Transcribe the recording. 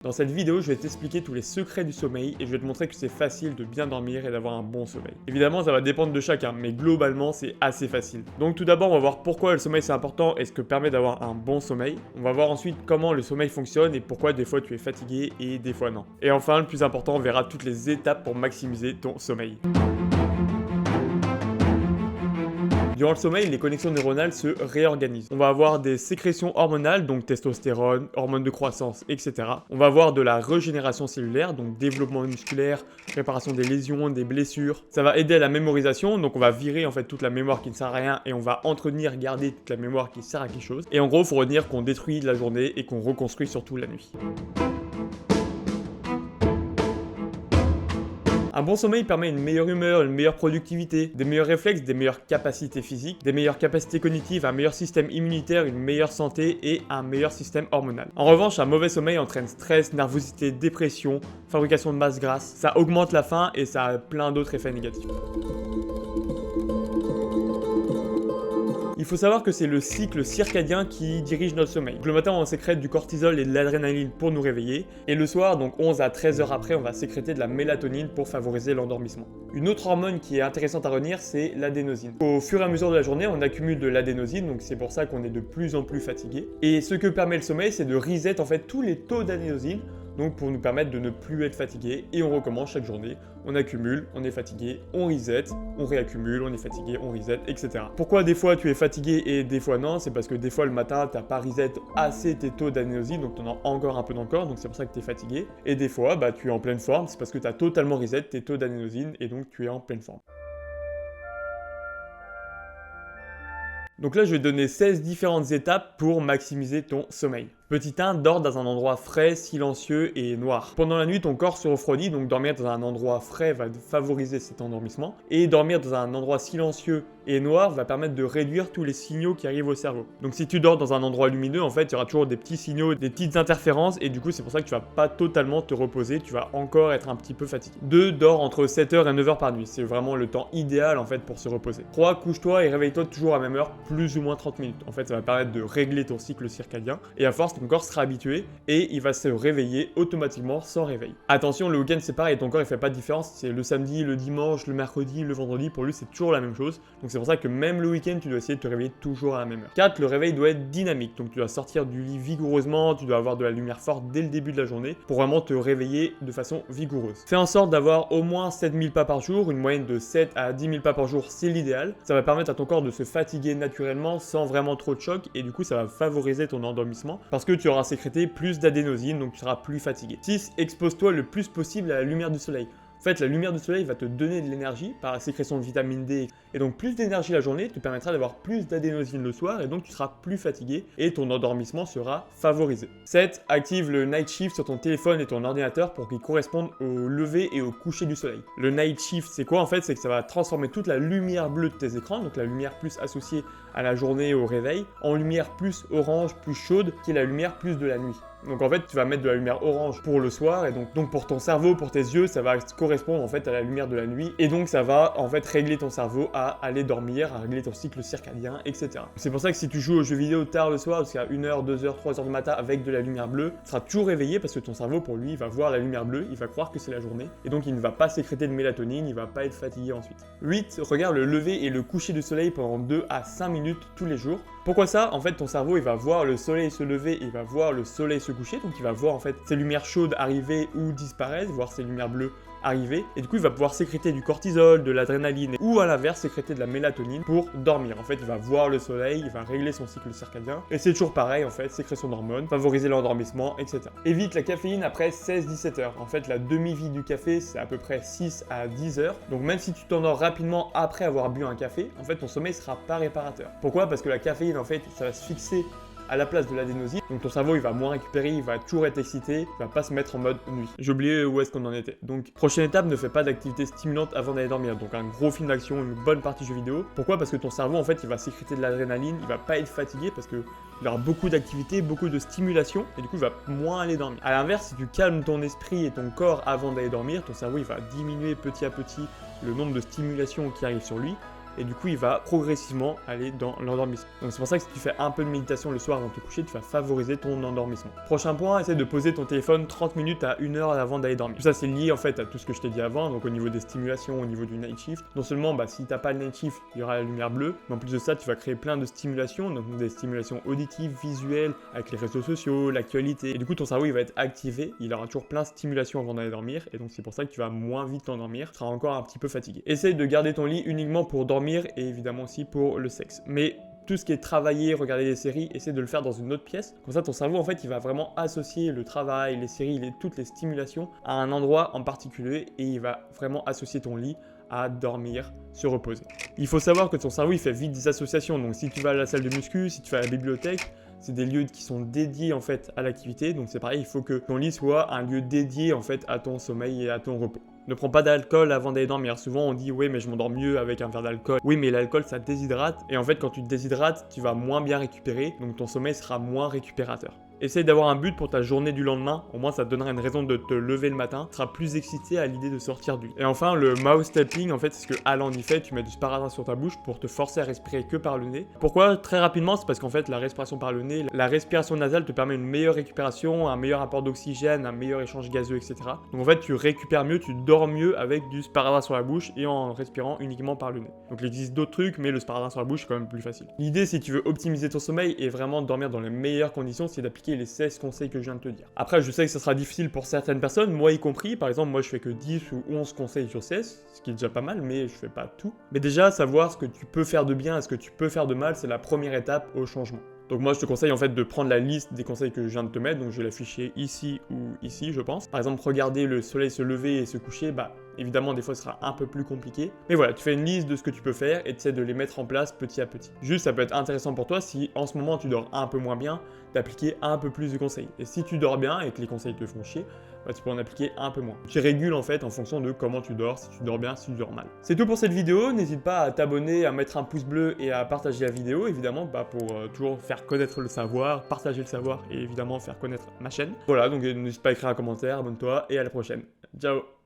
Dans cette vidéo, je vais t'expliquer tous les secrets du sommeil et je vais te montrer que c'est facile de bien dormir et d'avoir un bon sommeil. Évidemment, ça va dépendre de chacun, mais globalement, c'est assez facile. Donc tout d'abord, on va voir pourquoi le sommeil c'est important et ce que permet d'avoir un bon sommeil. On va voir ensuite comment le sommeil fonctionne et pourquoi des fois tu es fatigué et des fois non. Et enfin, le plus important, on verra toutes les étapes pour maximiser ton sommeil. Durant le sommeil, les connexions neuronales se réorganisent. On va avoir des sécrétions hormonales, donc testostérone, hormones de croissance, etc. On va avoir de la régénération cellulaire, donc développement musculaire, réparation des lésions, des blessures. Ça va aider à la mémorisation, donc on va virer en fait toute la mémoire qui ne sert à rien et on va entretenir, garder toute la mémoire qui sert à quelque chose. Et en gros, il faut retenir qu'on détruit la journée et qu'on reconstruit surtout la nuit. Un bon sommeil permet une meilleure humeur, une meilleure productivité, des meilleurs réflexes, des meilleures capacités physiques, des meilleures capacités cognitives, un meilleur système immunitaire, une meilleure santé et un meilleur système hormonal. En revanche, un mauvais sommeil entraîne stress, nervosité, dépression, fabrication de masse grasse, ça augmente la faim et ça a plein d'autres effets négatifs. Il faut savoir que c'est le cycle circadien qui dirige notre sommeil. Donc le matin, on sécrète du cortisol et de l'adrénaline pour nous réveiller. Et le soir, donc 11 à 13 heures après, on va sécréter de la mélatonine pour favoriser l'endormissement. Une autre hormone qui est intéressante à retenir, c'est l'adénosine. Au fur et à mesure de la journée, on accumule de l'adénosine, donc c'est pour ça qu'on est de plus en plus fatigué. Et ce que permet le sommeil, c'est de reset en fait tous les taux d'adénosine, donc pour nous permettre de ne plus être fatigué, et on recommence chaque journée. On accumule, on est fatigué, on reset, on réaccumule, on est fatigué, on reset, etc. Pourquoi des fois tu es fatigué et des fois non? C'est parce que des fois le matin t'as pas reset assez tes taux d'adénosine, donc tu en as encore un peu dans le corps, donc c'est pour ça que tu es fatigué. Et des fois tu es en pleine forme, c'est parce que tu as totalement reset tes taux d'adénosine et donc tu es en pleine forme. Donc là, je vais te donner 16 différentes étapes pour maximiser ton sommeil. Petit 1, dors dans un endroit frais, silencieux et noir. Pendant la nuit, ton corps se refroidit, donc dormir dans un endroit frais va favoriser cet endormissement. Et dormir dans un endroit silencieux et noir va permettre de réduire tous les signaux qui arrivent au cerveau. Donc si tu dors dans un endroit lumineux, en fait, il y aura toujours des petits signaux, des petites interférences, et du coup, c'est pour ça que tu vas pas totalement te reposer, tu vas encore être un petit peu fatigué. 2, dors entre 7h et 9h par nuit. C'est vraiment le temps idéal, en fait, pour se reposer. 3, couche-toi et réveille-toi toujours à la même heure, plus ou moins 30 minutes. En fait, ça va permettre de régler ton cycle circadien, et à force, ton corps sera habitué et il va se réveiller automatiquement sans réveil. Attention, le week-end c'est pareil, ton corps il fait pas de différence, c'est le samedi, le dimanche, le mercredi, le vendredi, pour lui c'est toujours la même chose. Donc c'est pour ça que même le week-end tu dois essayer de te réveiller toujours à la même heure. 4, le réveil doit être dynamique, donc tu dois sortir du lit vigoureusement, tu dois avoir de la lumière forte dès le début de la journée pour vraiment te réveiller de façon vigoureuse. Fais en sorte d'avoir au moins 7000 pas par jour, une moyenne de 7 à 10 000 pas par jour, c'est l'idéal. Ça va permettre à ton corps de se fatiguer naturellement sans vraiment trop de choc et du coup ça va favoriser ton endormissement parce que tu auras sécréter plus d'adénosine, donc tu seras plus fatigué. 6. Expose-toi le plus possible à la lumière du soleil. En fait, la lumière du soleil va te donner de l'énergie par la sécrétion de vitamine D. Et donc, plus d'énergie la journée te permettra d'avoir plus d'adénosine le soir et donc tu seras plus fatigué et ton endormissement sera favorisé. 7. Active le night shift sur ton téléphone et ton ordinateur pour qu'ils correspondent au lever et au coucher du soleil. Le night shift, c'est quoi en fait? C'est que ça va transformer toute la lumière bleue de tes écrans, donc la lumière plus associée à la journée et au réveil, en lumière plus orange, plus chaude, qui est la lumière plus de la nuit. Donc en fait, tu vas mettre de la lumière orange pour le soir et donc pour ton cerveau, pour tes yeux, ça va correspondre en fait à la lumière de la nuit et donc ça va en fait régler ton cerveau à aller dormir, à régler ton cycle circadien, etc. C'est pour ça que si tu joues aux jeux vidéo tard le soir, jusqu'à 1h, 2h, 3h du matin avec de la lumière bleue, tu seras toujours réveillé parce que ton cerveau pour lui, il va voir la lumière bleue, il va croire que c'est la journée et donc il ne va pas sécréter de mélatonine, il va pas être fatigué ensuite. 8. Regarde le lever et le coucher du soleil pendant 2 à 5 minutes tous les jours. Pourquoi ça? En fait, ton cerveau, il va voir le soleil se lever, il va voir le soleil se coucher, donc il va voir en fait ces lumières chaudes arriver ou disparaître, voir ces lumières bleues arriver, et du coup il va pouvoir sécréter du cortisol, de l'adrénaline, ou à l'inverse sécréter de la mélatonine pour dormir. En fait, il va voir le soleil, il va régler son cycle circadien, et c'est toujours pareil en fait, sécrétion d'hormones, favoriser l'endormissement, etc. Évite la caféine après 16-17 heures. En fait, la demi-vie du café, c'est à peu près 6 à 10 heures, donc même si tu t'endors rapidement après avoir bu un café, en fait ton sommeil sera pas réparateur. Pourquoi? Parce que la caféine, en fait, ça va se fixer à la place de l'adénosine, donc ton cerveau il va moins récupérer, il va toujours être excité, il va pas se mettre en mode nuit. J'ai oublié où est-ce qu'on en était. Donc prochaine étape, ne fais pas d'activité stimulante avant d'aller dormir, donc un gros film d'action, une bonne partie jeu vidéo. Pourquoi? Parce que ton cerveau en fait il va sécréter de l'adrénaline, il va pas être fatigué parce que il aura beaucoup d'activité, beaucoup de stimulation et du coup il va moins aller dormir. A l'inverse, si tu calmes ton esprit et ton corps avant d'aller dormir, ton cerveau il va diminuer petit à petit le nombre de stimulations qui arrivent sur lui et du coup il va progressivement aller dans l'endormissement. Donc c'est pour ça que si tu fais un peu de méditation le soir avant de te coucher, tu vas favoriser ton endormissement. Prochain point, essaie de poser ton téléphone 30 minutes à 1 heure avant d'aller dormir. Tout ça c'est lié en fait à tout ce que je t'ai dit avant, donc au niveau des stimulations, au niveau du night shift. Non seulement si t'as pas le night shift, il y aura la lumière bleue, mais en plus de ça tu vas créer plein de stimulations, donc des stimulations auditives, visuelles, avec les réseaux sociaux, l'actualité, et du coup ton cerveau il va être activé, il aura toujours plein de stimulations avant d'aller dormir, et donc c'est pour ça que tu vas moins vite t'endormir, tu seras encore un petit peu fatigué. Essaye de garder ton lit uniquement pour dormir et évidemment aussi pour le sexe. Mais tout ce qui est travailler, regarder des séries, essaie de le faire dans une autre pièce. Comme ça, ton cerveau, en fait, il va vraiment associer le travail, les séries, toutes les stimulations à un endroit en particulier et il va vraiment associer ton lit à dormir, se reposer. Il faut savoir que ton cerveau, il fait vite des associations. Donc, si tu vas à la salle de muscu, si tu vas à la bibliothèque, c'est des lieux qui sont dédiés en fait à l'activité. Donc, c'est pareil, il faut que ton lit soit un lieu dédié en fait à ton sommeil et à ton repos. Ne prends pas d'alcool avant d'aller dormir. Souvent on dit oui mais je m'endors mieux avec un verre d'alcool. Oui mais l'alcool ça déshydrate et en fait quand tu te déshydrates tu vas moins bien récupérer donc ton sommeil sera moins récupérateur. Essaye d'avoir un but pour ta journée du lendemain, au moins ça te donnera une raison de te lever le matin, tu seras plus excité à l'idée de sortir du lit. Et enfin le mouth tapping, en fait c'est ce que Alan y fait, tu mets du sparadrap sur ta bouche pour te forcer à respirer que par le nez. Pourquoi? Très rapidement, c'est parce qu'en fait la respiration par le nez, la respiration nasale te permet une meilleure récupération, un meilleur apport d'oxygène, un meilleur échange gazeux, etc. Donc en fait tu récupères mieux, tu dors mieux avec du sparadrap sur la bouche et en respirant uniquement par le nez. Donc il existe d'autres trucs mais le sparadrap sur la bouche c'est quand même plus facile. L'idée si tu veux optimiser ton sommeil et vraiment dormir dans les meilleures conditions, c'est d'appliquer les 16 conseils que je viens de te dire. Après, je sais que ça sera difficile pour certaines personnes, moi y compris. Par exemple, moi je fais que 10 ou 11 conseils sur 16, ce qui est déjà pas mal, mais je fais pas tout. Mais déjà, savoir ce que tu peux faire de bien et ce que tu peux faire de mal, c'est la première étape au changement. Donc moi je te conseille en fait de prendre la liste des conseils que je viens de te mettre, donc je vais l'afficher ici ou ici je pense. Par exemple regarder le soleil se lever et se coucher, évidemment des fois ce sera un peu plus compliqué. Mais voilà, tu fais une liste de ce que tu peux faire et tu essaies de les mettre en place petit à petit. Juste ça peut être intéressant pour toi si en ce moment tu dors un peu moins bien, d'appliquer un peu plus de conseils. Et si tu dors bien et que les conseils te font chier, tu peux en appliquer un peu moins. Tu régules en fait en fonction de comment tu dors, si tu dors bien, si tu dors mal. C'est tout pour cette vidéo, n'hésite pas à t'abonner, à mettre un pouce bleu et à partager la vidéo évidemment pour toujours faire connaître le savoir, partager le savoir et évidemment faire connaître ma chaîne. Voilà, donc n'hésite pas à écrire un commentaire, abonne-toi et à la prochaine. Ciao.